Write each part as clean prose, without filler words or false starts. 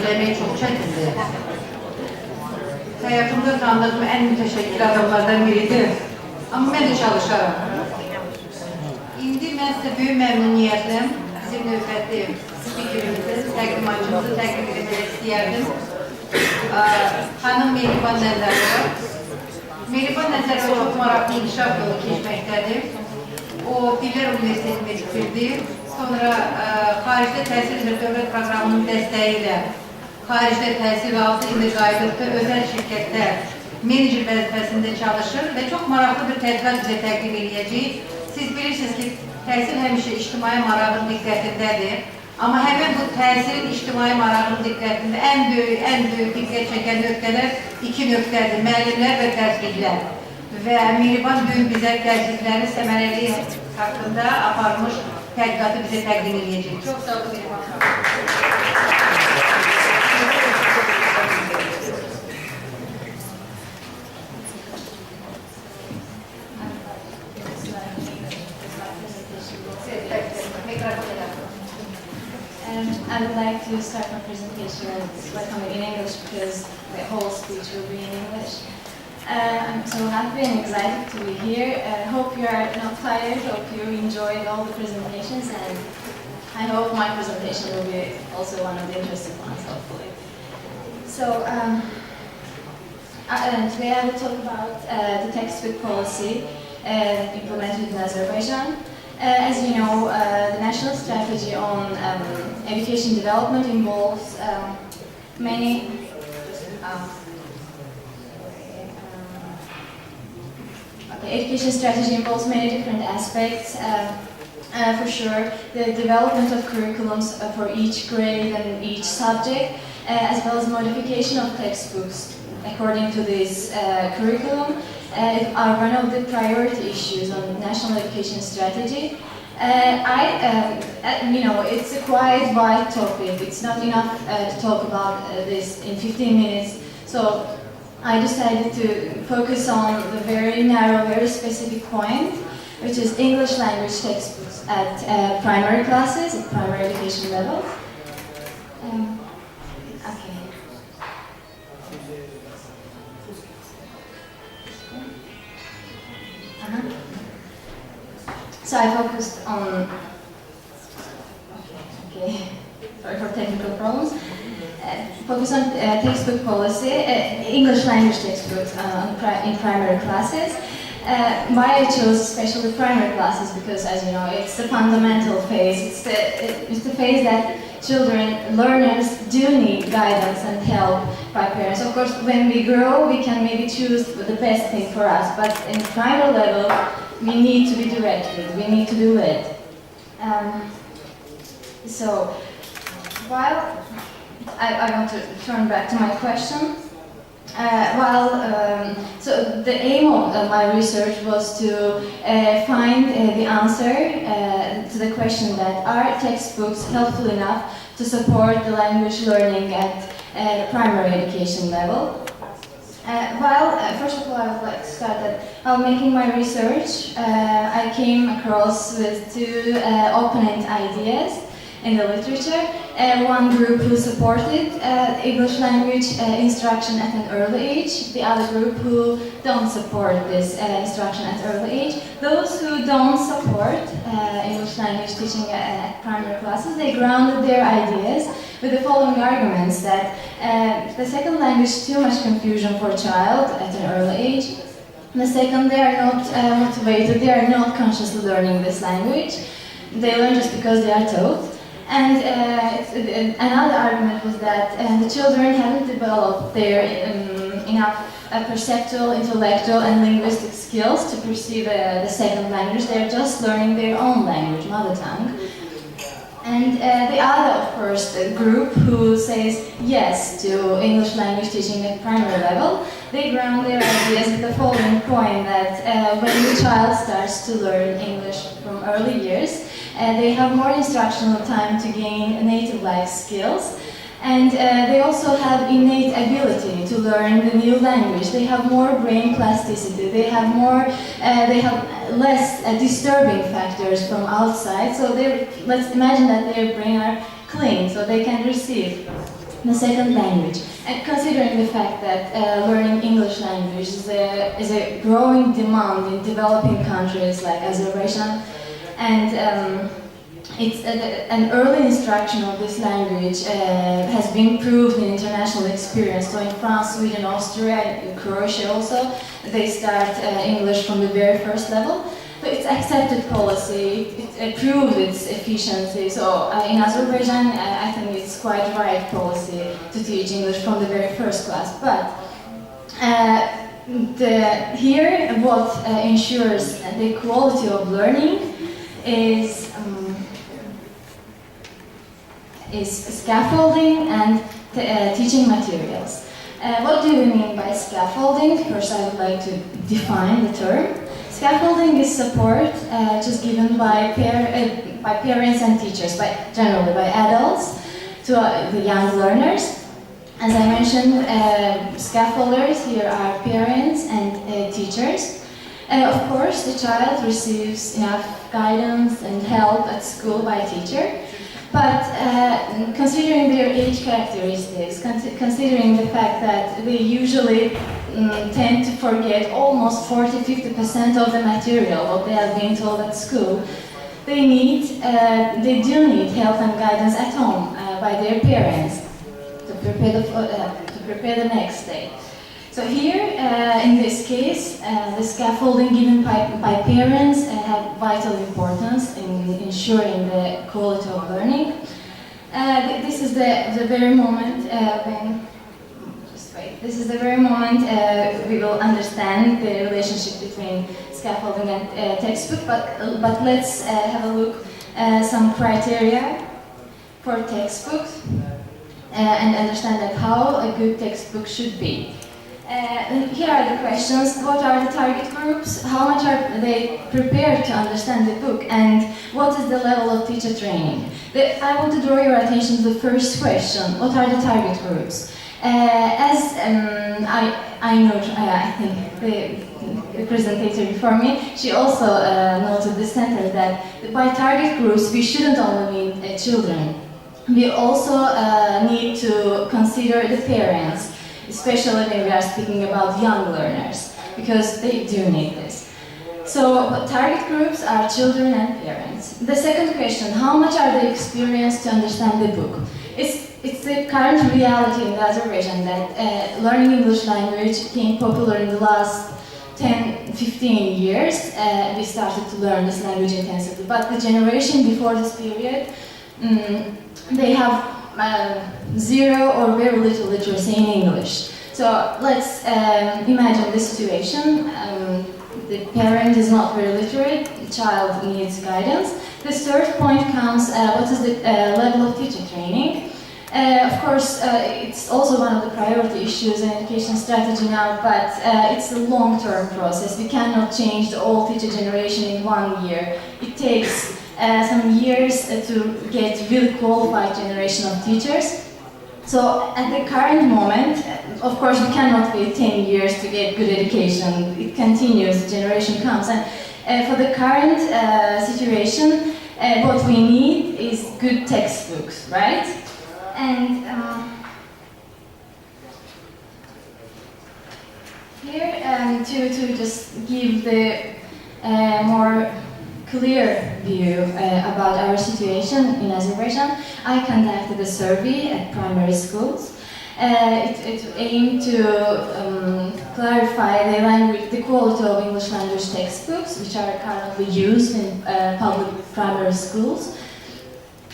söylemek çok çetindi. Hayatımda tanıdığım en müteşekkir adamlardan biridir. Ama ben de çalışarım. İndi ben size büyük memnuniyetle bizim növbətli spikerimizi, təqdimatçımızı təqdim etmək istəyərdim. Xanım Mehriban Nəzərova. Mehriban Nəzərova çox maraqlı inkişaf yolu keçməkdədir. O, Diller Universitetini bitirdi. Sonra xaricdə təhsil üzrə dövlət proqramının dəstəyi ilə xaricdə təhsil aldı, indi qayıdıqda özəl şirkətdə menecer vəzifəsində çalışır və çox maraqlı bir tədqiqat bizə təqdim edəcəyik. Siz bilirsiniz ki, təhsil həmişə ictimai marağın diqqətindədir. Amma həmin bu təhsilin ictimai marağın diqqətində ən böyük diqqət çəkən nöqtələr iki nöqtədir, müəllimlər və dərsliklər. Və Mehriban bugün bizə dərsliklərin səmərəliyi haqqında aparılmış tədqiqatı bizə təqdim edəcək. Çox sağ olun Mehriban. I would like to start my presentation in English because the whole speech will be in English. I'm so happy and excited to be here. I hope you are not tired, hope you enjoyed all the presentations, and I hope my presentation will be also one of the interesting ones, hopefully. So, today I will talk about the textbook policy implemented in Azerbaijan. As you know, the national strategy on education development involves many education strategy involves many different aspects. For sure, the development of curriculums for each grade and each subject, as well as modification of textbooks according to this curriculum, are one of the priority issues on national education strategy. It's a quite wide topic. It's not enough to talk about this in 15 minutes. So I decided to focus on the very narrow, very specific point, which is English language textbooks at primary classes, at primary education level. So I focused on, sorry for technical problems. Focus on textbook policy, English language textbooks in primary classes. Why I chose especially primary classes, because as you know, it's the fundamental phase. It's the phase that learners do need guidance and help by parents. Of course, when we grow, we can maybe choose the best thing for us, but in primary level, we need to be directed, we need to do it. So, while I want to turn back to my question. So the aim of my research was to find the answer to the question that are textbooks helpful enough to support the language learning at primary education level. First of all, I would like to start that while making my research, I came across with two opponent ideas in the literature. One group who supported English language instruction at an early age, the other group who don't support this instruction at early age. Those who don't support English language teaching at primary classes, they grounded their ideas with the following arguments: that the second language is too much confusion for a child at an early age. The second, they are not motivated, they are not consciously learning this language. They learn just because they are taught. And another argument was that the children haven't developed their enough perceptual, intellectual, and linguistic skills to perceive the second language. They're just learning their own language, mother tongue. And the other, of course, the group who says yes to English language teaching at primary level, they ground their ideas with the following point: that when the child starts to learn English from early years, they have more instructional time to gain native life skills, and they also have innate ability to learn the new language. They have more brain plasticity, they have less disturbing factors from outside, so let's imagine that their brain are clean, so they can receive the second language. And considering the fact that learning English language is a growing demand in developing countries like Azerbaijan, and it's an early instruction of this language has been proved in international experience. So in France, Sweden, Austria, and Croatia also, they start English from the very first level. So it's accepted policy, it proved its efficiency. So in Azerbaijan, I think it's quite right policy to teach English from the very first class. But here, what ensures the quality of learning is scaffolding and teaching materials. What do we mean by scaffolding? First, I would like to define the term. Scaffolding is support just given by parents and teachers, generally by adults, to the young learners. As I mentioned, scaffolders here are parents and teachers. Of course, the child receives enough guidance and help at school by teacher. But considering their age characteristics, considering the fact that they usually tend to forget almost 40–50% of the material what they have been told at school, they do need help and guidance at home by their parents to prepare the next day. So here, in this case, the scaffolding given by parents have vital importance in ensuring the quality of learning. This is the very moment This is the very moment we will understand the relationship between scaffolding and textbook. But let's have a look some criteria for textbooks and understand that how a good textbook should be. Here are the questions. What are the target groups? How much are they prepared to understand the book? And what is the level of teacher training? I want to draw your attention to the first question. What are the target groups? I know, I think the presenter before me, she also noted the center that by target groups we shouldn't only mean children. We also need to consider the parents, especially when we are speaking about young learners, because they do need this. So, target groups are children and parents. The second question, how much are they experienced to understand the book? It's the current reality in Azerbaijan that learning English language became popular in the last 10–15 years. We started to learn this language intensively, but the generation before this period, they have zero or very little literacy in English. So let's imagine this situation. The parent is not very literate, the child needs guidance. The third point comes, what is the level of teacher training? Of course, it's also one of the priority issues in education strategy now, but it's a long-term process. We cannot change the whole teacher generation in 1 year. It takes some years to get really qualified generation of teachers. So at the current moment, of course, we cannot wait 10 years to get good education. It continues, the generation comes. And for the current situation, what we need is good textbooks, right? And here, to just give the more clear view about our situation in Azerbaijan, I conducted a survey at primary schools. It aimed to clarify the quality of English language textbooks, which are currently used in public primary schools.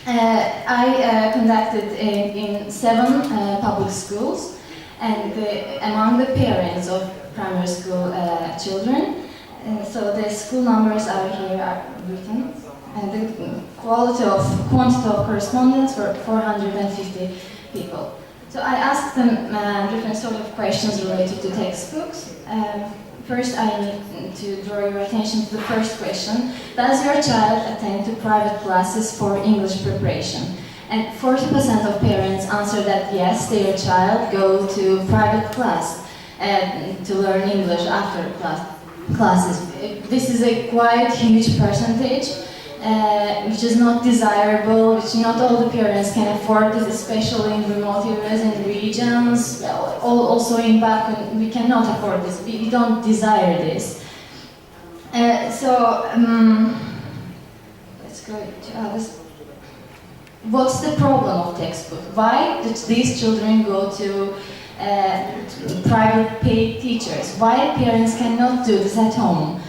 I conducted in 7 public schools, and among the parents of primary school children. And so the school numbers are here are written, and the quantity of correspondence were 450 people. So I asked them different sort of questions related to textbooks. First, I need to draw your attention to the first question. Does your child attend to private classes for English preparation? And 40% of parents answer that yes, their child go to private class to learn English after classes. This is a quite huge percentage, which is not desirable, which not all the parents can afford this, especially in remote areas and regions. Well, also in Baku, we cannot afford this. We don't desire this. Let's go to others. What's the problem of textbook? Why did these children go to private paid teachers? Why parents cannot do this at home?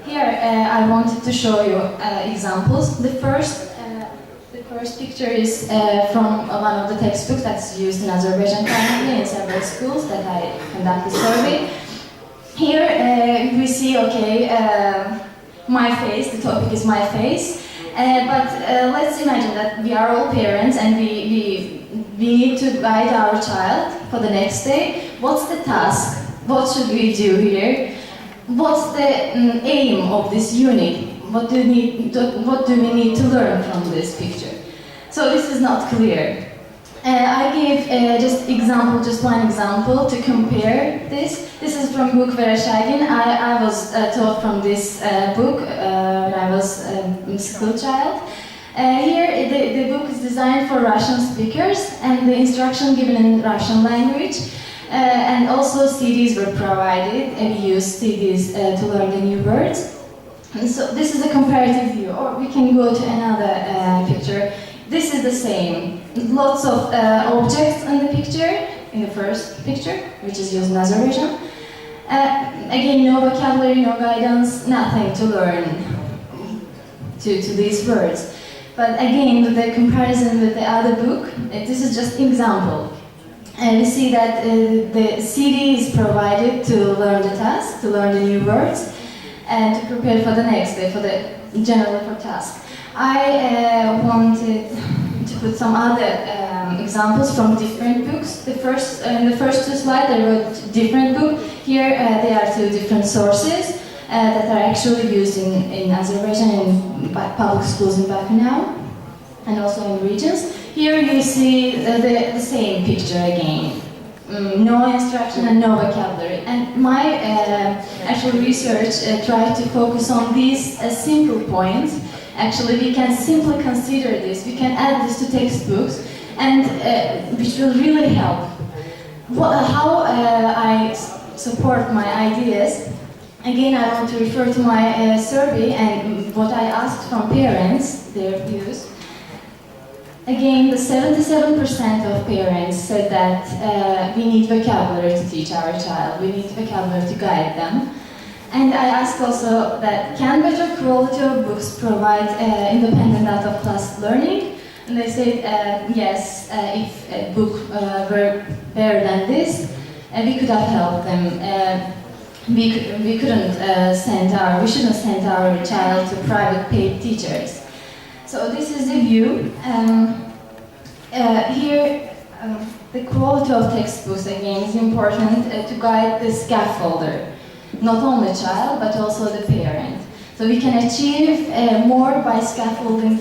Here I wanted to show you examples. The first picture is from one of the textbooks that's used in Azerbaijan currently in several schools that I conducted a survey. Here we see, okay, my face, the topic is my face. But let's imagine that we are all parents and we need to guide our child for the next day. What's the task? What should we do here? What's the aim of this unit? What do we need to learn from this picture? So this is not clear. I gave just one example to compare this. This is from book Vereshagin. I was taught from this book when I was a school child. Here the book is designed for Russian speakers and the instruction given in Russian language. And also CDs were provided, and we used CDs to learn the new words. And so this is a comparative view, or we can go to another picture. This is the same. Lots of objects in the picture, in the first picture, which is used in Azerbaijan. Again, no vocabulary, no guidance, nothing to learn to these words. But again, the comparison with the other book, this is just an example. And we see that the CD is provided to learn the task, to learn the new words, and to prepare for the next day, for the general task. I wanted to put some other examples from different books. In the first two slides, I wrote different book. Here, there are two different sources that are actually used in Azerbaijan in public schools in Baku now, and also in regions. Here you see the same picture again. No instruction and no vocabulary. And my actual research tried to focus on these simple points. Actually, we can simply consider this. We can add this to textbooks, and which will really help. How I support my ideas. Again, I want to refer to my survey and what I asked from parents, their views. Again, the 77% of parents said that we need vocabulary to teach our child, we need vocabulary to guide them. And I asked also that can better quality of books provide independent out-of-class learning? And they said yes, if a book were better than this, we could have helped them. We shouldn't send our child to private paid teachers. So this is the view. Here, the quality of textbooks again is important to guide the scaffolder, not only the child but also the parent. So we can achieve more by scaffolding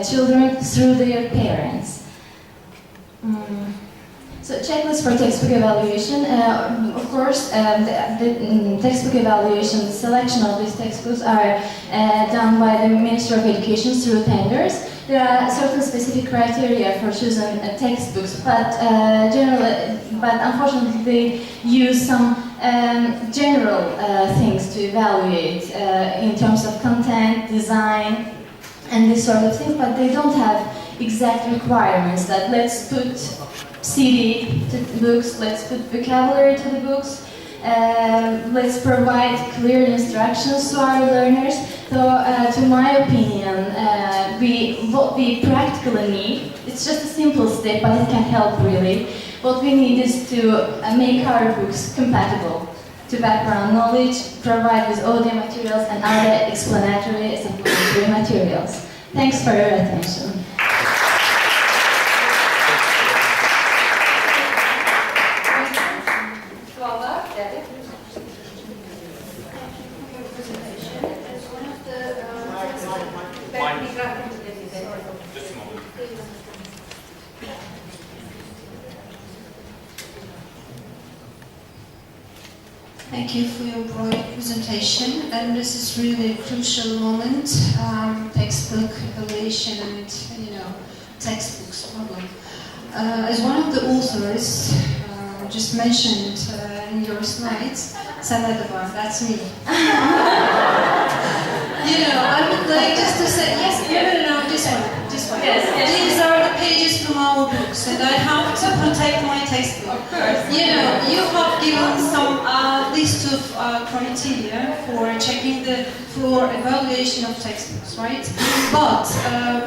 children through their parents. So checklist for textbook evaluation. Of course, the textbook evaluation, the selection of these textbooks are done by the Ministry of Education through tenders. There are certain specific criteria for choosing textbooks, but unfortunately they use some general things to evaluate in terms of content, design, and this sort of thing, but they don't have exact requirements that let's put CD to the books, let's put vocabulary to the books, let's provide clear instructions to our learners. So, to my opinion, what we practically need, it's just a simple step, but it can help really. What we need is to make our books compatible to background knowledge, provide with audio materials and other explanatory supplementary materials. Thanks for your attention. Thank you for your bright presentation, and this is really a crucial moment. textbook evaluation and textbooks problem. As one of the authors just mentioned in your slides, Sanadaban, that's me. I would like just to say, yes, no, this one. Yes. These are the pages from our books, and I have to protect my textbook. Of course. You have given some list of criteria for checking for evaluation of textbooks, right? But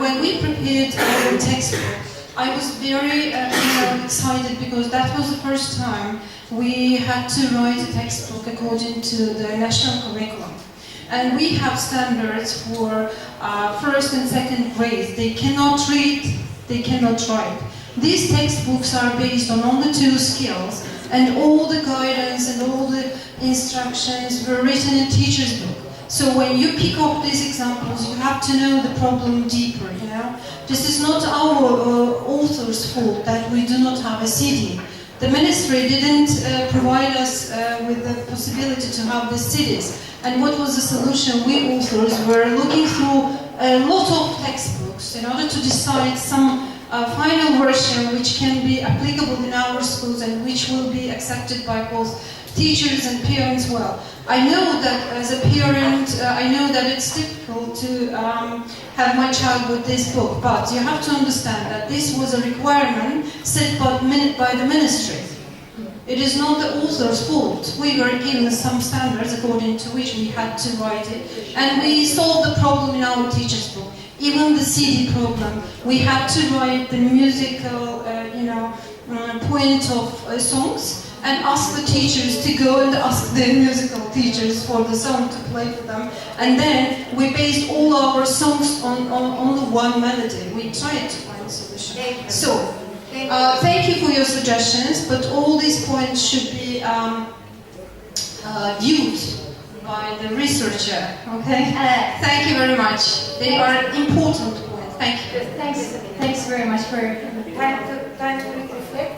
when we prepared our textbook, I was very excited because that was the first time we had to write a textbook according to the national curriculum. And we have standards for first and second grades. They cannot read, they cannot write. These textbooks are based on only 2 skills, and all the guidance and all the instructions were written in teacher's book. So when you pick up these examples, you have to know the problem deeper, This is not our author's fault that we do not have a CD. The ministry didn't provide us with the possibility to have the CDs. And what was the solution? We authors were looking through a lot of textbooks in order to decide some final version which can be applicable in our schools and which will be accepted by both teachers and parents well. I know that as a parent, I know that it's difficult to have my child with this book, but you have to understand that this was a requirement set by the ministry. It is not the author's fault. We were given some standards according to which we had to write it, and we solved the problem in our teacher's book. Even the CD problem, we had to write the musical, point of songs and ask the teachers to go and ask the musical teachers for the song to play for them. And then we based all our songs on only one melody. We tried to find a solution. So. Thank you for your suggestions, but all these points should be viewed by the researcher, okay? Thank you very much. They are important points. Thank you. Thanks very much for Time to reflect.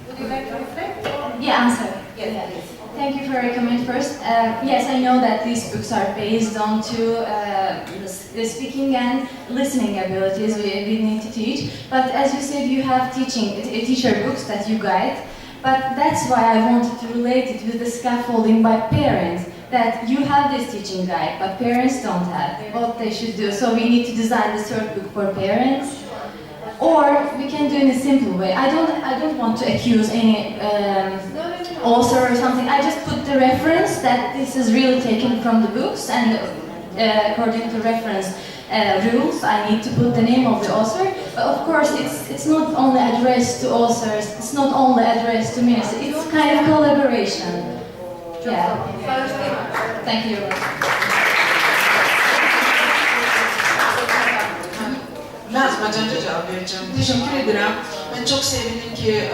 Would you like to reflect? Yeah, answer. Yes. Thank you for your comment first. Yes, I know that these books are based on the speaking and listening abilities we need to teach. But as you said, you have teacher books that you guide. But that's why I wanted to relate it with the scaffolding by parents. That you have this teaching guide, but parents don't have what they should do. So we need to design the third book for parents. Or we can do it in a simple way. I don't want to accuse any author or something. I just put the reference that this is really taken from the books, and according to reference rules, I need to put the name of the author. But of course, it's not only addressed to authors. It's not only addressed to ministers. It's kind of collaboration. Yeah. Thank you. Ben Azerbaycanca cevap vereceğim. Teşekkür ederim. Ben çok sevindim ki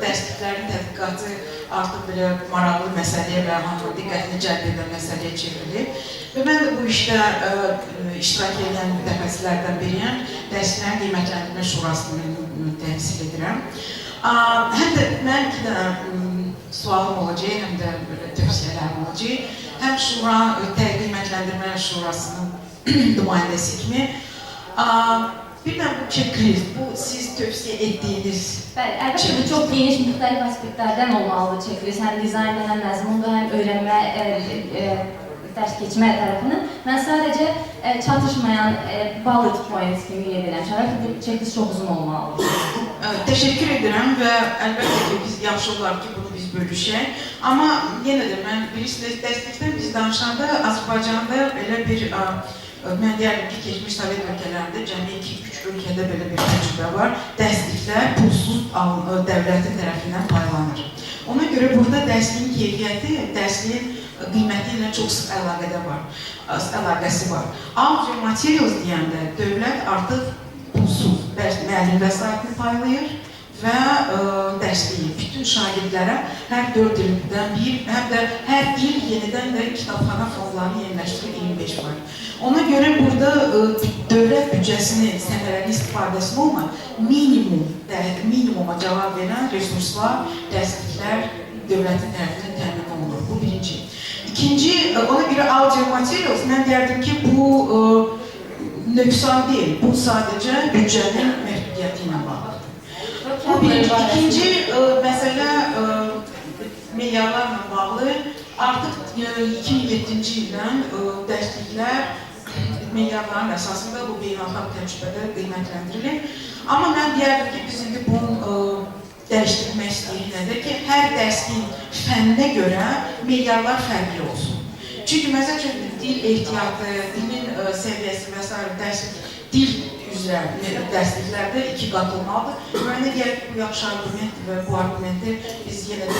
dərsliklərin tədqiqatı artıq belə maraqlı məsələyə və hamının diqqətini cəlb edən məsələyə çevrilib. Və mən də bu işdə iştirak edən mütəxəssislərdən biriyəm. Dərsliklərin qiymətləndirmə şurasını təmsil edirəm. Həm də mən 2 dənə sualım olacaq, həm də tövsiyələrim olacaq. Həm şura, qiymətləndirmə şurasının nümayəndəsi kimi. Bir de bu checklist, bu siz tövsiye ettiğiniz... Elbette bu çok geniş, muhtelif aspektlerden olmalı checklist. Hem dizaynda, hem məzmunda, hem öğrenme, ders geçme tarafını. Ben sadece çatışmayan bullet points gibi yedirəm. Şəbət bu checklist çok uzun olmalı. Teşekkür ederim ve elbette ki biz yaxşı olar ki bunu biz bölüşək. Ama yenə də mən bilirsiniz, dərslikdən biz danışanda Azərbaycanda elə bir... Mən deyərdim ki, keçmiş Sovet ölkələrində cəmi 2-3 ölkədə belə bir təcrübə var. Dərsliklər pulsuz dövlətin tərəfindən paylanır. Ona görə burada dərsliyin keyfiyyəti, dərsliyin qiyməti ilə çox sıx əlaqəsi var. Audio materials deyəndə dövlət artıq pulsuz müəllim vəsaitini paylayır və dərsliyi bütün şagirdlərə hər 4 ildən bir, həm də hər il yenidən də kitabxana fonlarını yeniləşdirib 25 var. Ona görə burada dövlət büdcəsinin səmərəli istifadəsi olma, minimuma cavab verən resurslar, dərsliklər dövlətin tərəfindən təmin olunur. Bu birinci. İkinci, ona görə audio materials, mən deyərdim ki, bu nöqsan deyil, bu sadəcə büdcənin məhdudiyyəti ilə bağlıdır. Bu birinci. İkinci məsələ meyarlarla bağlı. Artıq 2007-ci ildən dərsliklər meyarların əsasında bu beynəlxalq təcrübədə qiymətləndirilir. Amma mən deyərdim ki, biz indi bunu dəyişdirmək istəyirik nədir ki, hər dərsin fənnə görə meyarlar fərqli olsun. Çünki məsəl üçün dil ehtiyatı, dilin səviyyəsi və s. dil üzrə dərsliklərdə 2 qat olmalıdır. Mənə deyək ki, bu yaxşı argumentdir və bu argumenti biz yenə də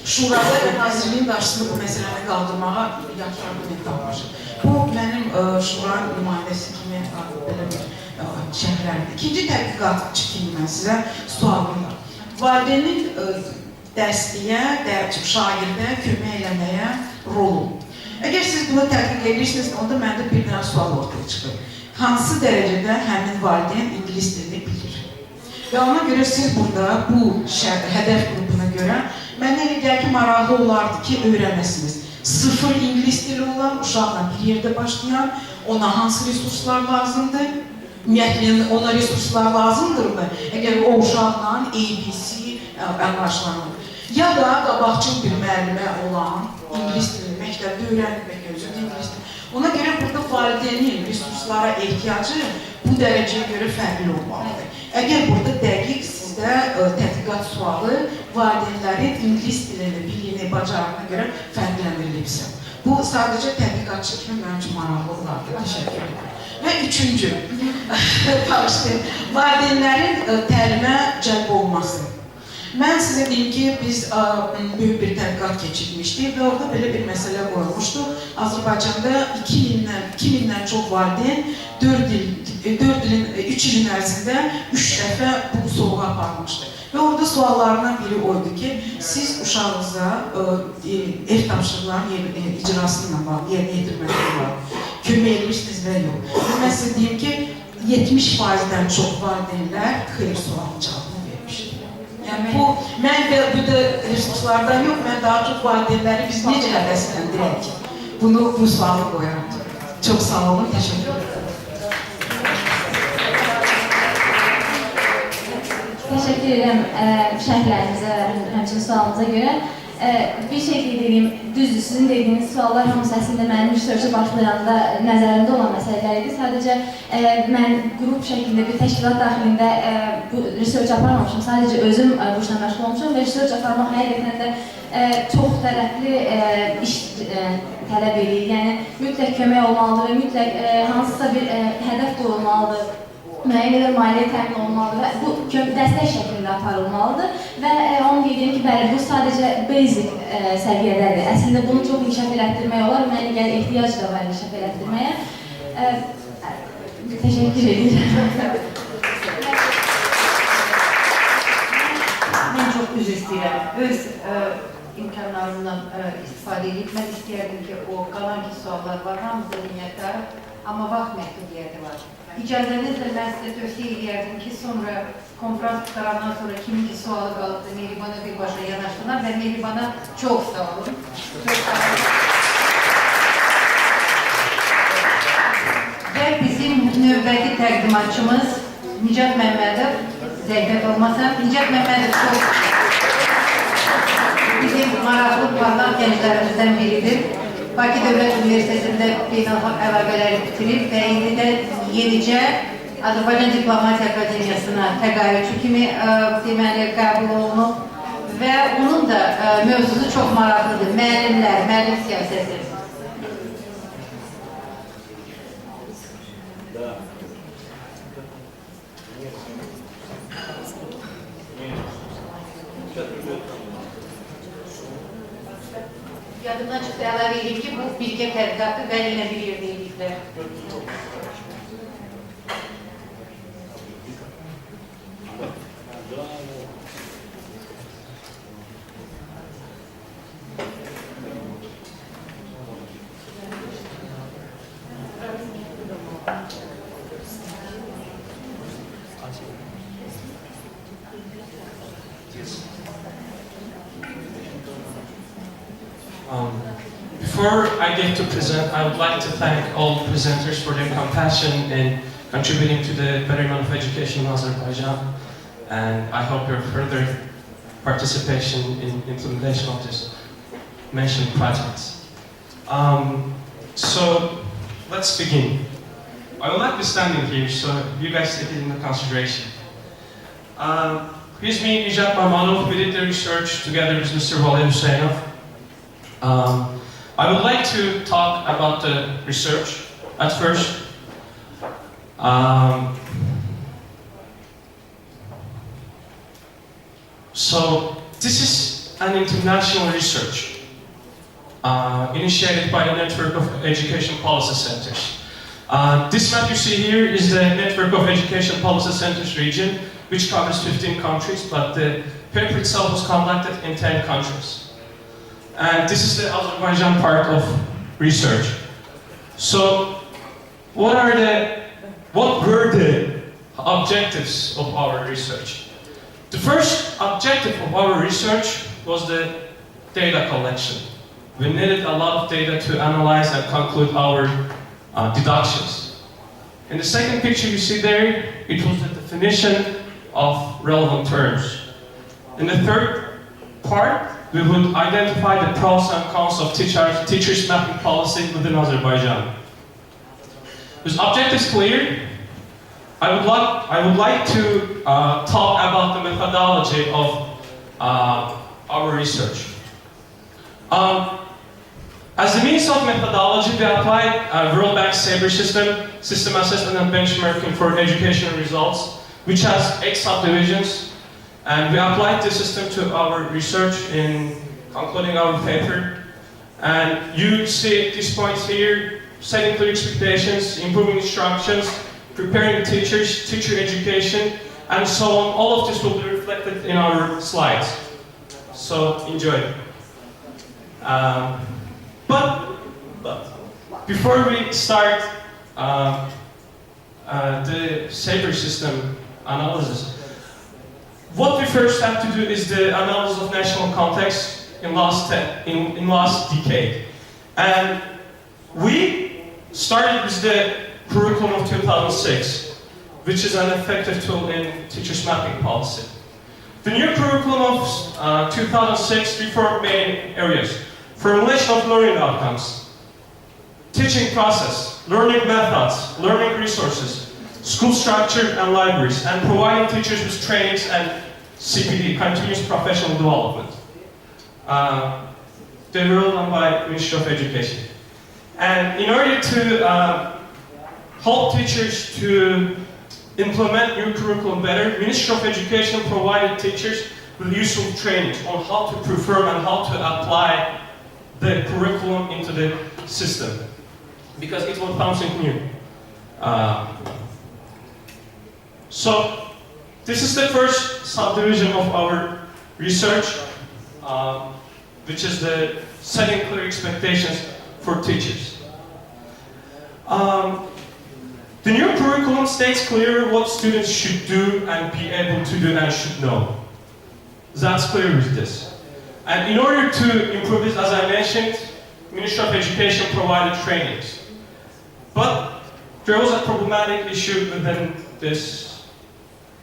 şurada və nazirliyin qarşısında bu məsələni qaldırmağa yaxşı argument tapmışıq. Bu, mənim şura nümayəndəsi kimi belə bir şəhərlərdir. İkinci tədqiqatçı kimi mən sizə sualım var. Valideynin dərsliyə, şagirdə kömək eləməyə rolu. Əgər siz bunu tədqiq edirsiniz, onda məndə bir dənə sual ortaya çıxır. Hansı dərəcədə həmin valideyn ingilis dilini bilir? Və ona görə siz burada bu hədəf qrupuna görə mənə elə gəlir ki, maraqlı olardı ki, öyrənəsiniz. Sıfır ingilis dili olan uşaqla bir yerdə başlayan, ona hansı resurslar lazımdır? Ümumiyyətlə, ona resurslar lazımdırmı? Əgər o uşaqla ABC əmlaşlanır. Ya da qabaqçıl bir müəllimə olan ingilis dilini məktəbdə öyrənmək özündə ingilis dilini. Ona görə burada valideynin resurslara ehtiyacı bu dərəcəyə görə fərqli olmalıdır. Əgər burada dəqiq sizdə tədqiqat sualı valideynlərin ingilis dilini, biliyini, bacarığına görə fərqləndirilibsə. Bu sadəcə tədqiqatçı kimi mənim üçün maraqlı olardı. Təşəkkür ederim. Və üçüncü, valideynlərin təlimə cəlb olması. Mən sizə deyim ki, biz böyük bir tədqiqat keçirmişdik və orada belə bir məsələ qoyulmuşdu. Azərbaycanda 2000-dən çox valideyn 3 ilin ərzində 3 dəfə bu sorğu aparmışdı. Və orada suallarından biri oydu ki, siz uşağınıza ev tapşırıqlarının icrasıyla bağlı, yerinə yetirməklə bağlı kömək edirsiniz və yox. Mən sizə deyim ki, 70%-dən çox valideynlər xeyir sualı cavabını vermişdir. Yəni bu, mən də burada resurslardan yox, mən daha çox valideynləri biz necə həvəsləndirək ki, bu sualı qoyarım. Çox sağ olun, təşəkkür ederim. Təşəkkür edirəm şərhlərinizə və həmçinin sualınıza görə. Bir şey qeyd edeyim, düzdür, sizin dediyiniz suallar hamısı əslində mənim research'a başlayanda nəzərimdə olan məsələlər idi. Sadəcə mən qrup şəklində bir təşkilat daxilində bu research aparmamışım. Sadəcə özüm bu işlə məşğul olmuşam və research aparmaq həqiqətən də çox tərəfli iş tələb edir. Yəni mütləq kömək olmalıdır və mütləq hansısa bir hədəf qoyulmalıdır. Müəyyən qədər maliyyə təmin olunmalıdır və bu dəstək şəklində aparılmalıdır və onu deyim ki, bəli, bu sadəcə basic səviyyədədir. Əslində bunu çox inkişaf elətdirmək olar, mənə gəlir ehtiyac da var inkişaf elətdirməyə. Təşəkkür edirəm. Mən çox üzr istəyirəm. Öz imkanlarımdan istifadə edib, mən istəyərdim ki, o qalan ki suallar var, hamısı minnətdar, amma vaxt məhdudiyyəti var. İcazənizlə mən sizə tövsiyə edərdim ki, sonra konferans qutarandan sonra kimin ki sualı qalıbdır, Mehribana birbaşa yanaşdılar və Mehribana çox sağ olun. Və bizim növbəti təqdimatçımız Nicat Məmmədov, zəhmət olmasa, Nicat Məmmədov çox bizim maraqlı parlaq gənclərimizdən biridir. Bakı Dövlət Universitetində beynəlxalq əlaqələri bitirib və indi də yenicə Azərbaycan Diplomatiya Akademiyasına təqaüdçü kimi deməli qəbul olunub və onun da mövzusu çox maraqlıdır. Müəllimlər, müəllim siyasəti. Yadımdan çıxdı, əlavə edeyim ki, bu birgə tədqiqatdır və yenə bir yerdə ediblər. Before I get to present, I would like to thank all presenters for their compassion in contributing to the betterment of education in Azerbaijan, and I hope your further participation in implementation of this mentioned projects. So let's begin. I would like to be standing here, so you guys take it into consideration. Here's me, Nijat Mamadov. We did the research together with Mr. Vali Husseinov. I would like to talk about the research at first. So this is an international research initiated by the Network of Education Policy Centers. This map you see here is the Network of Education Policy Centers region, which covers 15 countries, but the paper itself was conducted in 10 countries. And this is the Azerbaijan part of research. So, what were the objectives of our research? The first objective of our research was the data collection. We needed a lot of data to analyze and conclude our deductions. In the second picture you see there, it was the definition of relevant terms. In the third part, we would identify the pros and cons of teachers' mapping policy within Azerbaijan. With objectives clear, I would like to talk about the methodology of our research. As a means of methodology, we applied World Bank Sabre system assessment and benchmarking for educational results, which has 8 subdivisions. And we applied this system to our research in concluding our paper. And you see these points here: setting clear expectations, improving instructions, preparing teachers, teacher education, and so on. All of this will be reflected in our slides. So enjoy. But before we start the Sabre system analysis, what we first have to do is the analysis of national context in last decade. And we started with the curriculum of 2006, which is an effective tool in teachers' mapping policy. The new curriculum of 2006 reformed many areas: formulation of learning outcomes, teaching process, learning methods, learning resources, school structure and libraries, and providing teachers with trainings and CPD, continuous professional development. They were all done by Ministry of Education. And in order to help teachers to implement new curriculum better, Ministry of Education provided teachers with useful trainings on how to perform and how to apply the curriculum into the system, because it was something new. So this is the first subdivision of our research, which is the setting clear expectations for teachers. The new curriculum states clearly what students should do and be able to do and should know. That's clear with this. And in order to improve this, as I mentioned, Ministry of Education provided trainings. But there was a problematic issue within this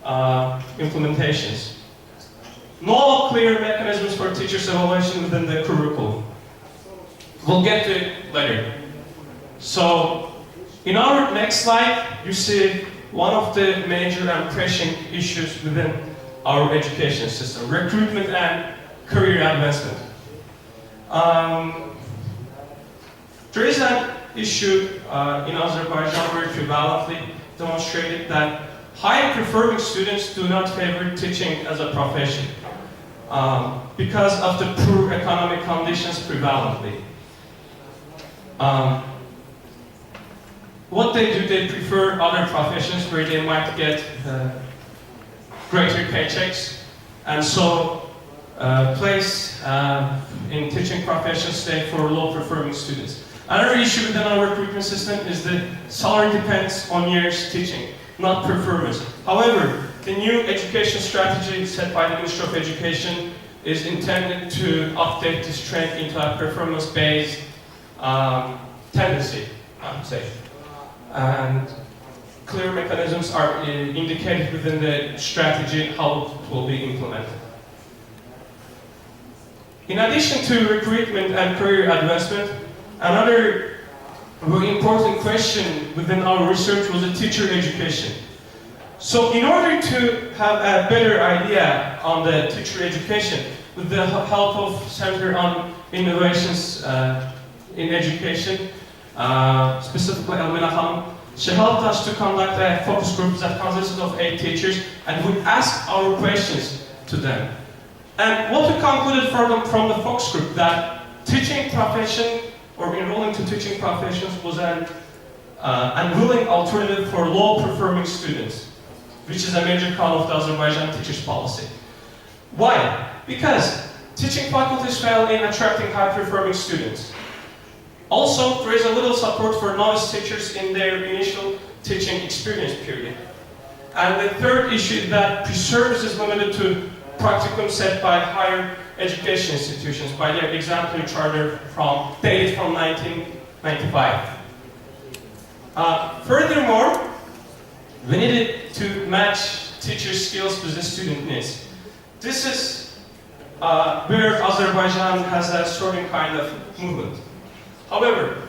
implementations. No clear mechanisms for teachers' evaluation within the curriculum. We'll get to it later. So, in our next slide, you see one of the major and pressing issues within our education system: recruitment and career advancement. There is an issue in Azerbaijan very prevalently demonstrated that high-performing students do not favor teaching as a profession because of the poor economic conditions prevalently. What they do, they prefer other professions where they might get greater paychecks, and so place in teaching professions stay for low-performing students. Another issue within our recruitment system is that salary depends on years teaching, not performance. However, the new education strategy set by the Ministry of Education is intended to update this trend into a performance-based tendency, I would say. And clear mechanisms are indicated within the strategy how it will be implemented. In addition to recruitment and career advancement, another very important question within our research was the teacher education. So in order to have a better idea on the teacher education, with the help of Center on Innovations in Education, specifically Alumni, she helped us to conduct a focus group that consisted of 8 teachers, and we asked our questions to them. And what we concluded from the focus group, that teaching profession or enrolling to teaching professions was an unwilling alternative for low-performing students, which is a major call of the Azerbaijan teachers policy. Why? Because teaching faculties fail in attracting high-performing students. Also, there is a little support for novice teachers in their initial teaching experience period. And the third issue is that pre-service is limited to practicum set by higher education institutions by their exemplary charter dated from 1995. Furthermore, we needed to match teacher skills with the student needs. This is where Azerbaijan has a certain kind of movement. However,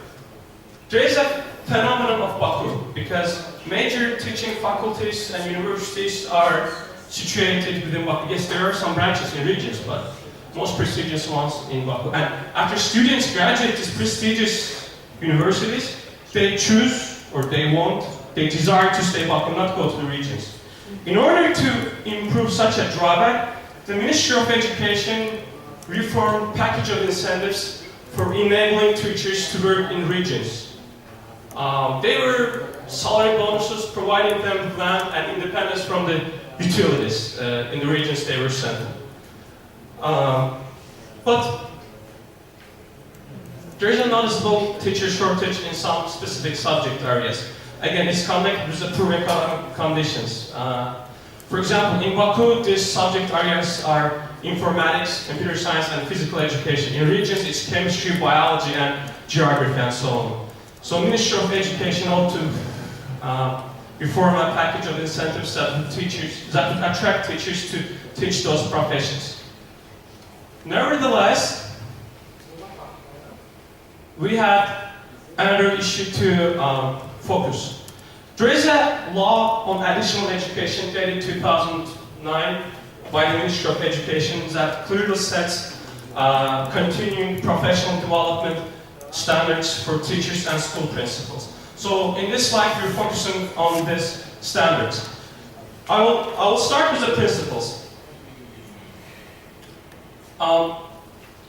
there is a phenomenon of Baku, because major teaching faculties and universities are situated within Baku. Yes, there are some branches in regions, but most prestigious ones in Baku. And after students graduate these prestigious universities, they choose, or they desire to stay Baku, not go to the regions. In order to improve such a drawback, the Ministry of Education reformed package of incentives for enabling teachers to work in regions. They were salary bonuses, providing them land and independence from the utilities in the regions they were sent. But there is a noticeable teacher shortage in some specific subject areas. Again, it's connected with the poor economic conditions. For example, in Baku, these subject areas are informatics, computer science, and physical education. In regions, it's chemistry, biology, and geography, and so on. So, Ministry of Education ought to reform a package of incentives that would attract teachers to teach those professions. Nevertheless, we had another issue to focus. There is a law on additional education dated 2009 by the Ministry of Education that clearly sets continuing professional development standards for teachers and school principals. So in this slide, we're focusing on these standards. I will start with the principals.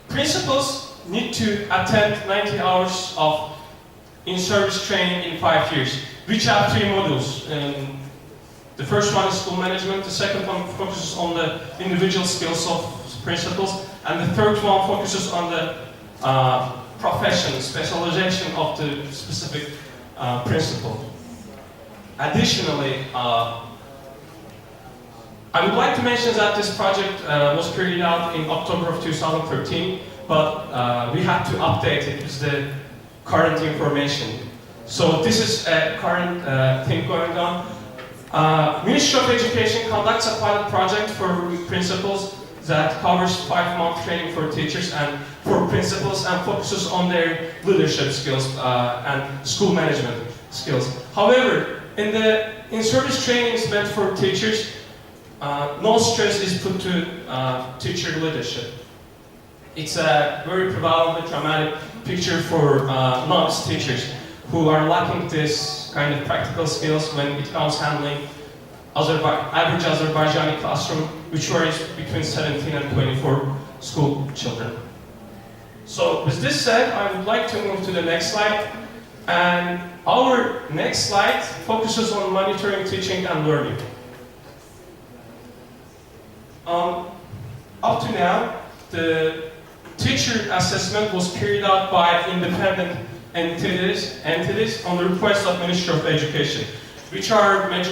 Principals need to attend 90 hours of in-service training in 5 years, which have 3 modules. The first one is school management, the second one focuses on the individual skills of principals, and the third one focuses on the profession, specialization of the specific principal. Additionally, I would like to mention that this project was carried out in October of 2013, but we had to update it with the current information. So this is a current thing going on. Ministry of Education conducts a pilot project for principals that covers 5-month training for teachers and for principals and focuses on their leadership skills and school management skills. However, in the in-service trainings meant for teachers, no stress is put to teacher leadership. It's a very prevalent and dramatic picture for novice teachers who are lacking this kind of practical skills when it comes handling average Azerbaijani classroom, which varies between 17 and 24 school children. So with this said, I would like to move to the next slide. And our next slide focuses on monitoring, teaching, and learning. Up to now, the teacher assessment was carried out by independent entities on the request of Ministry of Education, which are major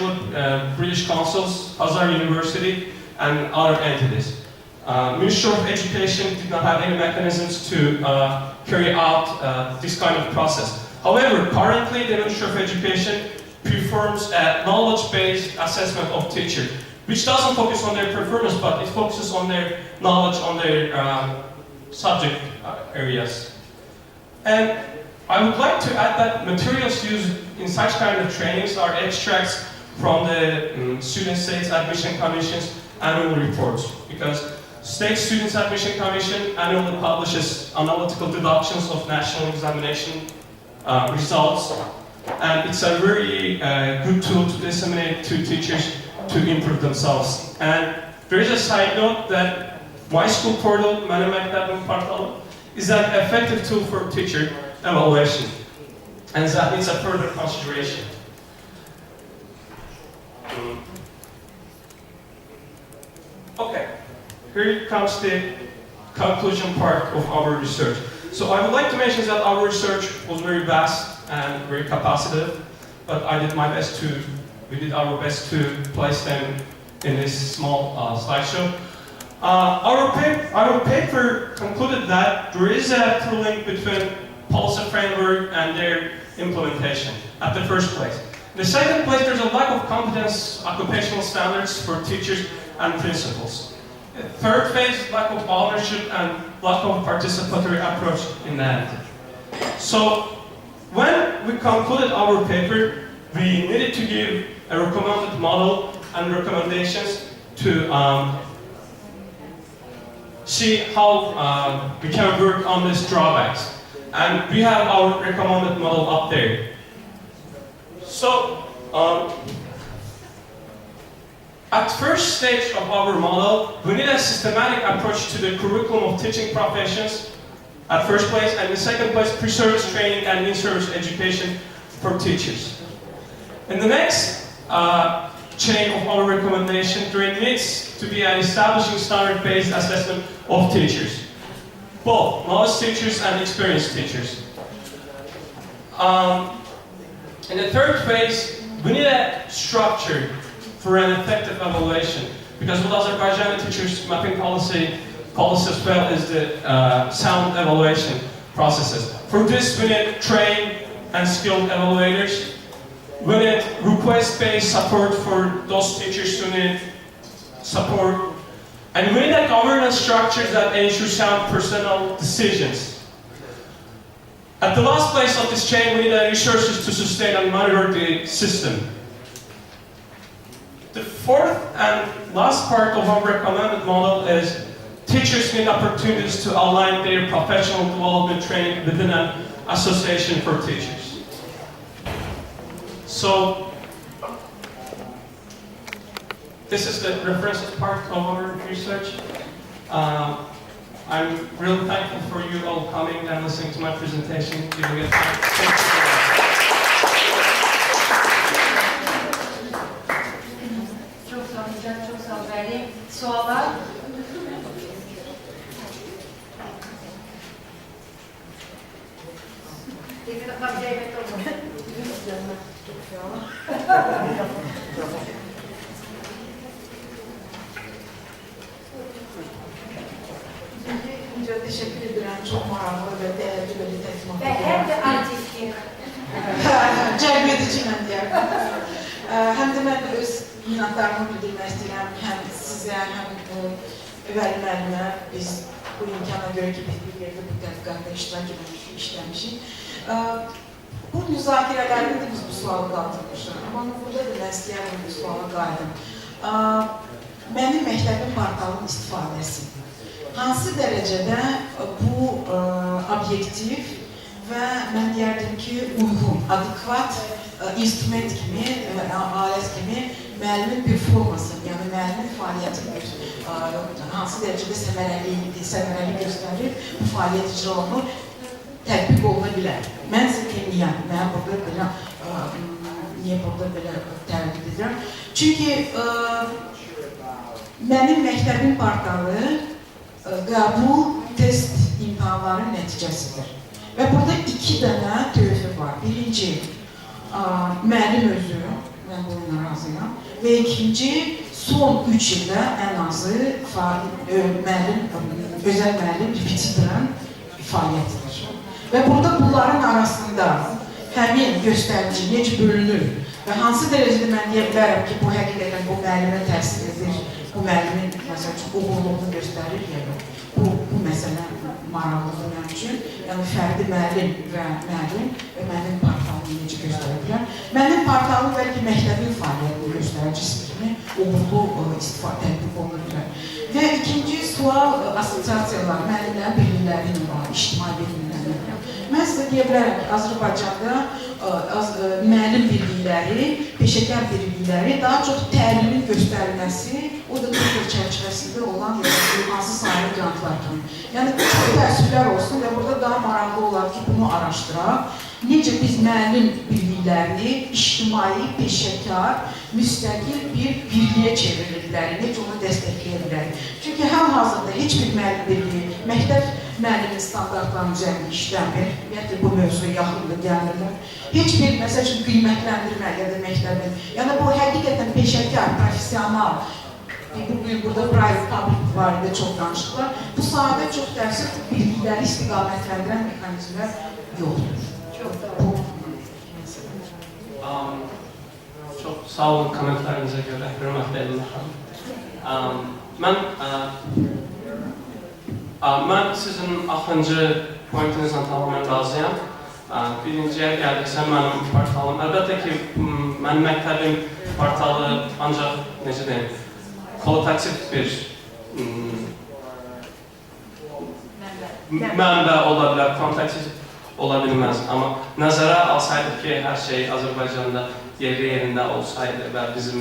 British councils, Azar University, and other entities. Ministry of Education did not have any mechanisms to carry out this kind of process. However, currently the Ministry of Education performs a knowledge-based assessment of teachers, which doesn't focus on their performance, but it focuses on their knowledge on their subject areas. And I would like to add that materials used in such kind of trainings are extracts from the Student States Admission Commission's annual reports, because State Students Admission Commission annually publishes analytical deductions of national examination results, and it's a very good tool to disseminate to teachers to improve themselves. And there is a side note that My School Portal, benim məktəbim portalı, is an effective tool for teacher evaluation, and that needs a further consideration. Okay, here comes the conclusion part of our research. So I would like to mention that our research was very vast and very capacitive, but we did our best to place them in this small slideshow. Our paper concluded that there is a true link between policy framework and their implementation, at the first place. In the second place, there's a lack of competence occupational standards for teachers and principals. The third phase, lack of ownership and lack of participatory approach in that. So, when we concluded our paper, we needed to give a recommended model and recommendations to see how we can work on these drawbacks. And we have our recommended model up there. So, at first stage of our model, we need a systematic approach to the curriculum of teaching professions at first place, and in second place, pre-service training and in-service education for teachers. In the next chain of our recommendation, there needs to be an establishing standard-based assessment of teachers, both novice teachers and experienced teachers. In the third phase, we need a structure for an effective evaluation, because what Azerbaijani teachers mapping policy as well is the sound evaluation processes. For this, we need trained and skilled evaluators. We need request-based support for those teachers who need support. And we need a governance structure that ensures sound personal decisions. At the last place of this chain, we need resources to sustain and monitor the system. The fourth and last part of our recommended model is teachers need opportunities to align their professional development training within an association for teachers. So, this is the reference part of our research. I'm really thankful for you all coming and listening to my presentation, giving it time. Thank you. Çok sağ ol Veli. Suallar? Önce teşekkür ederim. Çok maraqlı ve değerli bir təqdimat. Və həm də artistik. Cəlb edici mən deyərəm. Həm də mən öz minnətdarımı bildirmək istəyirəm. Həm sizə, həm Vəli müəllimə. Biz bu imkana görə ki, biz bir yerdə bu tədqiqatda iştirak işləmişik. Bu müzakirələrdə də biz bu sualı qaldırmışıq. Amma burada da mən istəyərəm bu suala qayıdım. Mənim məktəbin portalının istifadəsi hansı dərəcədə bu obyektiv və mən deyərdim ki, uyğun, adekvat instrument kimi, alət kimi müəllimin performansı, yəni müəllimin fəaliyyəti hansı dərəcədə səmərəli göstərir, bu fəaliyyət icra olunur, tətbiq oluna bilər. Mən sizə deməyəm, mən burada belə, niyə burada belə tərbiq edirəm? Çünki mənim məktəbin portalı qəbul test imtahanların nəticəsidir. Və burada iki dənə tövfü var. Birinci, müəllim özü, mən bununla razıyam. Və ikinci, son 3 ildə ən azı özəl müəllim repetitorun fəaliyyətidir. Və burada bunların arasında həmin göstərici necə bölünür və hansı dərəcədə mən deyə bilərəm ki, bu həqiqətən bu müəllimə təsir edir, bu müəllimin məsəl üçün uğurluğunu göstərir, yəni bu məsələ maraqlıdır mənim üçün. Yəni fərdi müəllim və müəllim və mənim portalını necə göstərə bilər. Mənim portalım bəlkə məktəbin fəaliyyətini göstəricisi kimi uğurlu istifadə tətbiq olunur bilər. Və ikinci sual assosiasiyalar, müəllimlərin birlikləri ilə var, ictimai birlikləri ilə. Mən sizə deyə bilərəm ki, Azərbaycanda müəllim birlikləri, peşəkar birlikləri daha çox təlimin göstərilməsi, o da Türkiyə çərçivəsində olan hansı sayılı grantlar kimi. Yəni, çox təəssüflər olsun və burada daha maraqlı olar ki, bunu araşdıraq. Necə biz müəllim birliklərini ictimai, peşəkar, müstəqil bir birliyə çevirirlər, necə onu dəstəkləyə bilər. Çünki hal-hazırda heç bir müəllim birliyi, məktəb müəllimin standartlarının üzərində işləmir, ümumiyyətlə bu mövzuya yaxındır, gəlmirlər. Heç bir, məsəl üçün, qiymətləndirmə ya da məktəbin, yəni bu həqiqətən peşəkar, profesional, bugün burada private public barədə çox danışıqlar, bu sahədə çox təəssüf birlikləri istiqamətləndirən mexanizmlər yoxdur. Çox sağ olun kommentlərinize görə, hörmətli Elmar. Mən sizin axıncı pointinizlə tamamilə razıyam. Birinciyə gəldiksə mənim portalım. Əlbəttə ki, mənim məktəbim portalı ancaq, necə deyim, kvalitativ bir mənbə ola bilər, kvantitativ ola bilməz. Amma nəzərə alsaydıq ki, hər şey Azərbaycanda yerində olsaydı və bizim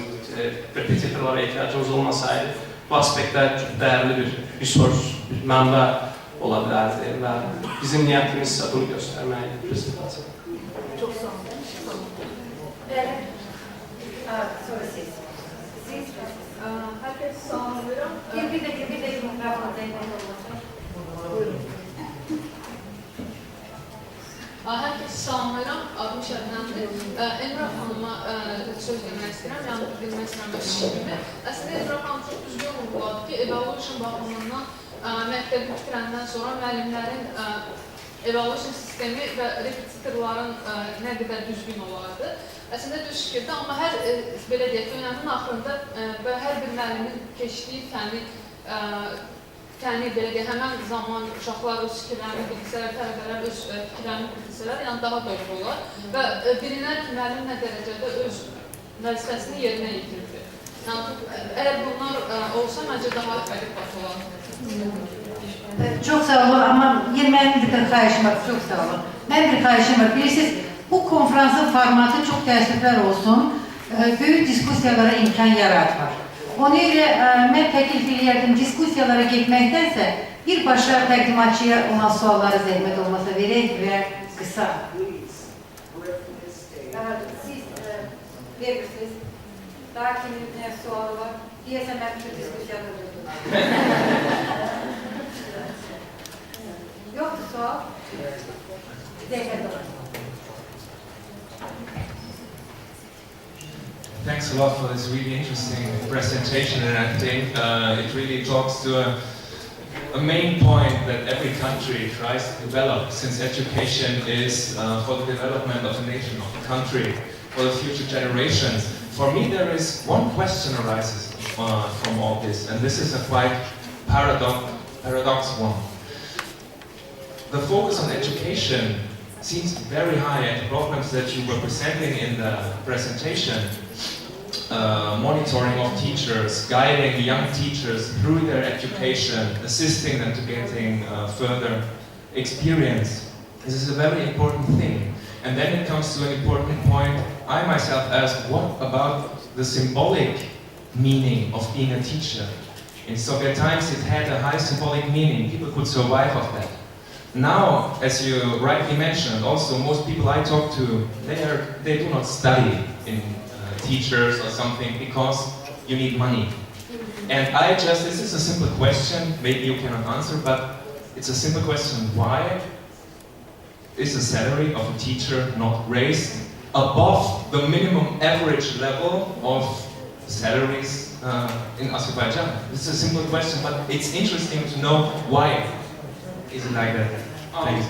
repetitorlara ehtiyacımız olmasaydı, bu aspektdə çox dəyərli bir resurs, bir mənbə ola bilərdi və bizim niyyətimiz isə bunu göstərməkdir prezentasiya. Çox sağ olun. Bəli. Sonra siz. Hər kəs salamlayıram. Bir dəqiqə mikrofona dəyməklə olacaq. Buyurun. Hər kəs salamlayıram. Adım Şəbnəmdir. Elmar xanıma söz demək istəyirəm. Yəni, bilmək istəyirəm öz işimi. Əslində, Elmar xanım çox düzgün vurguladı ki, evaluation baxımından məktəbi bitirəndən sonra müəllimlərin evaluation sistemi və repetitorların nə qədər düzgün olardı. Əslində düz fikirdə, amma hər, belə deyək, dönəmin axırında və hər bir müəllimin keçdiyi fəni, belə deyək, həmən zaman uşaqlar öz fikirlərini bilgisələr, tələbələr öz fikirlərini bilgisələr, yəni daha doğru olar və bilinər ki, müəllim nə dərəcədə öz vəzifəsini yerinə yetirdi. Yəni, əgər bunlar olsa, məncə daha fərq olar. Çox sağ olun, amma mənim bir xahişim var, çox sağ olun. Mənim bir xahişim var, bilirsiniz, bu konferansın formatı çox təəssüflər olsun, böyük diskusiyalara imkan yaratmır. Ona görə mən təklif edirdim, diskusiyalara getməkdənsə, birbaşa təqdimatçıya ona sualları zəhmət olmasa verək və qısa. Siz verirsiniz, daha kimin sualı var? Deyəsən, mən bütün diskusiyaları durdum. Yoktu sual. Zəhmət olun. Thanks a lot for this really interesting presentation, and I think it really talks to a main point that every country tries to develop, since education is for the development of a nation, of a country, for the future generations. For me, there is one question arises from all this, and this is a quite paradox one. The focus on education seems very high, and the problems that you were presenting in the presentation, monitoring of teachers, guiding young teachers through their education, assisting them to getting further experience. This is a very important thing. And then it comes to an important point. I myself ask, what about the symbolic meaning of being a teacher? In Soviet times, it had a high symbolic meaning. People could survive of that. Now, as you rightly mentioned, also most people I talk to, they do not study in teachers or something because you need money. And this is a simple question, maybe you cannot answer, but it's a simple question. Why is the salary of a teacher not raised above the minimum average level of salaries in Azerbaijan? This is a simple question, but it's interesting to know why is it like that. Thanks.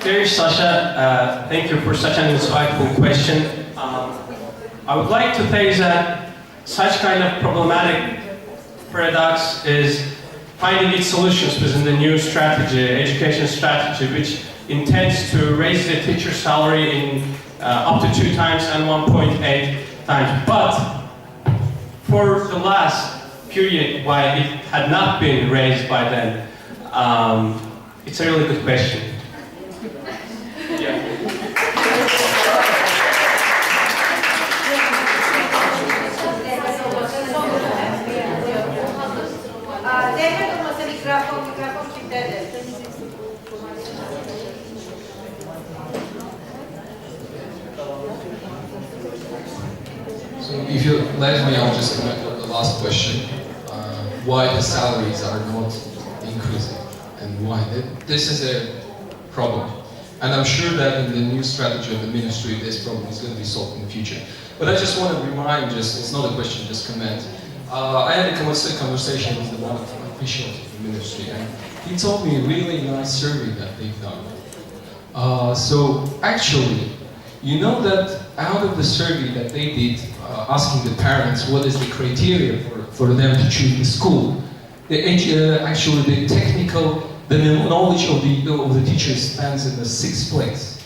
Dear Sasha, thank you for such an insightful question. I would like to say that such kind of problematic paradox is finding its solutions within the new strategy, education strategy, which intends to raise the teacher salary in up to 2 times and 1.8 times. But for the last period, why it had not been raised by then, it's a really good question. Mikrofon kimdedir? So if you let me, I'll just comment on the last question. Why the salaries are not increasing and why. This is a problem. And I'm sure that in the new strategy of the ministry, this problem is going to be solved in the future. But I just want to remind, it's not a question, just comment. I had a conversation with one of the officials of the ministry, and he told me a really nice survey that they've done. So actually, you know that out of the survey that they did, asking the parents what is the criteria for them to choose the school, actually the technical, the knowledge of the teachers stands in the 6th place.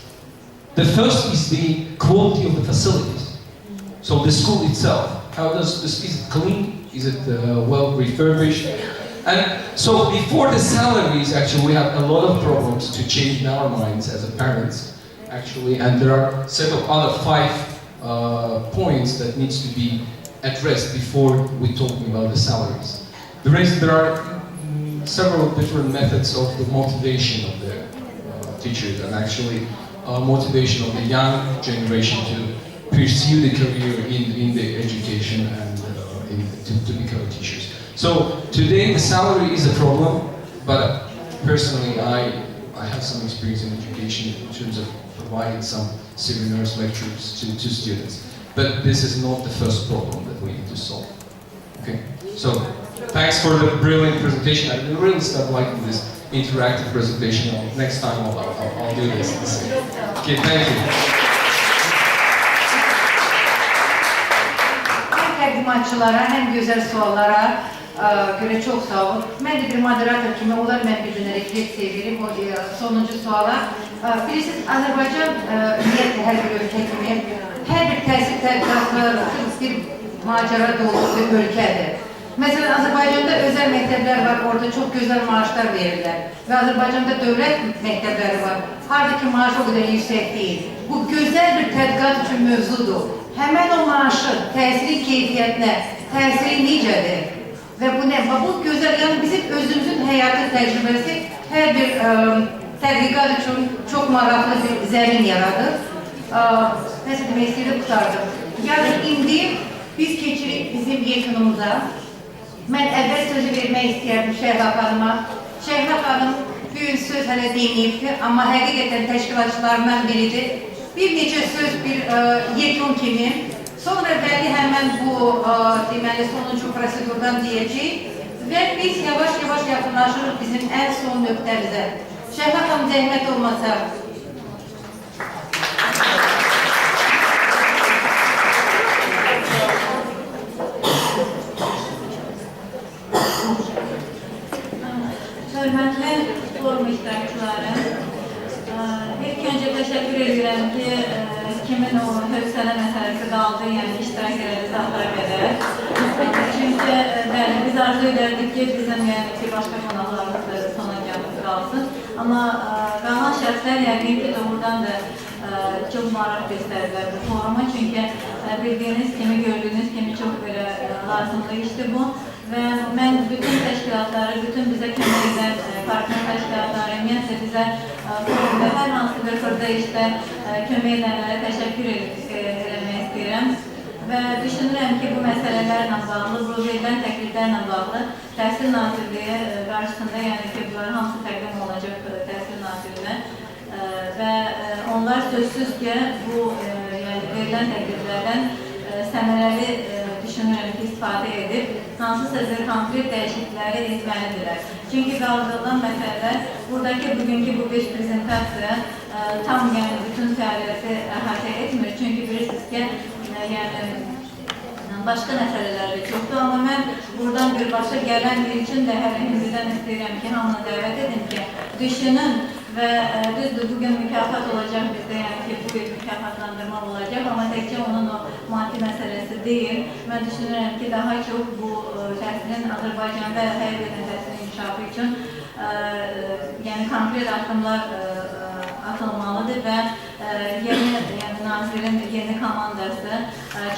The first is the quality of the facilities. So the school itself, how does this, is it clean? Is it well refurbished? And so before the salaries, actually we have a lot of problems to change in our minds as a parents, actually, and there are several other 5 points that needs to be addressed before we're talking about the salaries. There are several different methods of the motivation of the teachers, and actually motivation of the young generation to pursue the career in the education and to become teachers. So today the salary is a problem, but personally I have some experience in education in terms of providing some seminars, lectures to students. But this is not the first problem that we need to solve. Okay, so thanks for the brilliant presentation. I really start liking this interactive presentation. Next time I'll do this. Okay, thank you. Təqdimatçılara, həm gözəl suallara görə çox sağ olun. Mən də bir moderator kimi, onlar mən bir dənə refleksiya verib o sonuncu suala. Bilirsiniz, Azərbaycan ümumiyyətlə hər bir ölkə kimi, hər bir təhsil tədqiqatları bir macəra dolu bir ölkədir. Məsələn, Azərbaycanda özəl məktəblər var, orada çox gözəl maaşlar verirlər. Və Azərbaycanda dövlət məktəbləri var, haradakı maaş o qədər yüksək deyil. Bu gözəl bir tədqiqat üçün mövzudur. Həmən o maaşın təsiri keyfiyyətinə, təsiri necədir? Və bu nə? Bu gözəl, yəni bizim özümüzün həyatı təcrübəsi hər bir tədqiqat üçün çox maraqlı bir zəmin yaradır. Nəsə demək istəyirəm, qutardım. Yəni, indi biz keçirik bizim yekunumuza. Mən əvvəl sözü vermək istəyərdim Şəhla xanıma. Şəhla xanım bu gün söz hələ deyilməyibdir, amma həqiqətən təşkilatçılarından biridir. Bir neçə söz, bir yekun kimi. Sonra belki hemen bu deməli sonuncu prosedurdan deyəcəyik və biz yavaş-yavaş yaxınlaşırıq bizim en son nöqtəmizə. Şəhla xanım, zəhmət olmasa. Hörmətli forum iştirakçıları, ilk önce teşekkür edirəm ki, kimin o hövsələ məsələsi qaldı, yəni iştirak elədi zatlara qədər. Çünki biz arzu edərdik ki, bizim başqa qonaqlarımız da sona gəlməsi qalsın. Amma qalan şəxslər yəqin ki, doğrudan da çox maraq göstərdilər bu foruma. Çünki bildiyiniz kimi, gördüyünüz kimi çox belə lazımlı işdir bu. Və mən bütün təşkilatları, bütün bizə kömək edən partner təşkilatları, ümumiyyətlə bizə forumda hər hansı bir xırda işdə kömək edənlərə təşəkkür etmək istəyirəm. Və düşünürəm ki, bu məsələlərlə bağlı, bu verilən təkliflərlə bağlı Təhsil Nazirliyi qarşısında, yəni ki, bunların hamısı təqdim olacaq Təhsil Nazirinə. və onlar sözsüz ki, bu yəni verilən təkliflərdən səmərəli düşünürəm ki, istifadə edib hansısa bir konkret dəyişiklikləri etməlidirlər. Çünki qaldırılan məsələlər, buradakı bugünkü bu 5 prezentasiya tam yəni bütün fəaliyyəti əhatə etmir. Çünki bilirsiniz ki, yəni başqa məsələlər də çoxdur, amma mən buradan birbaşa gələn üçün də hələ indidən istəyirəm ki, hamını dəvət edin ki, düşünün və düzdür, bugün mükafat olacaq bizdə, yəni ki, bu il mükafatlandırma olacaq, amma təkcə onun o maddi məsələsi deyil. Mən düşünürəm ki, daha çox bu təhsilin Azərbaycanda hər birinin təhsilin inkişafı üçün yəni konkret addımlar atılmalıdır və yeni nazirin yeni komandası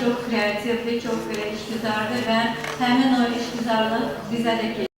çox kreativdir, çox işgüzardır və həmin o işgüzarlıq bizə də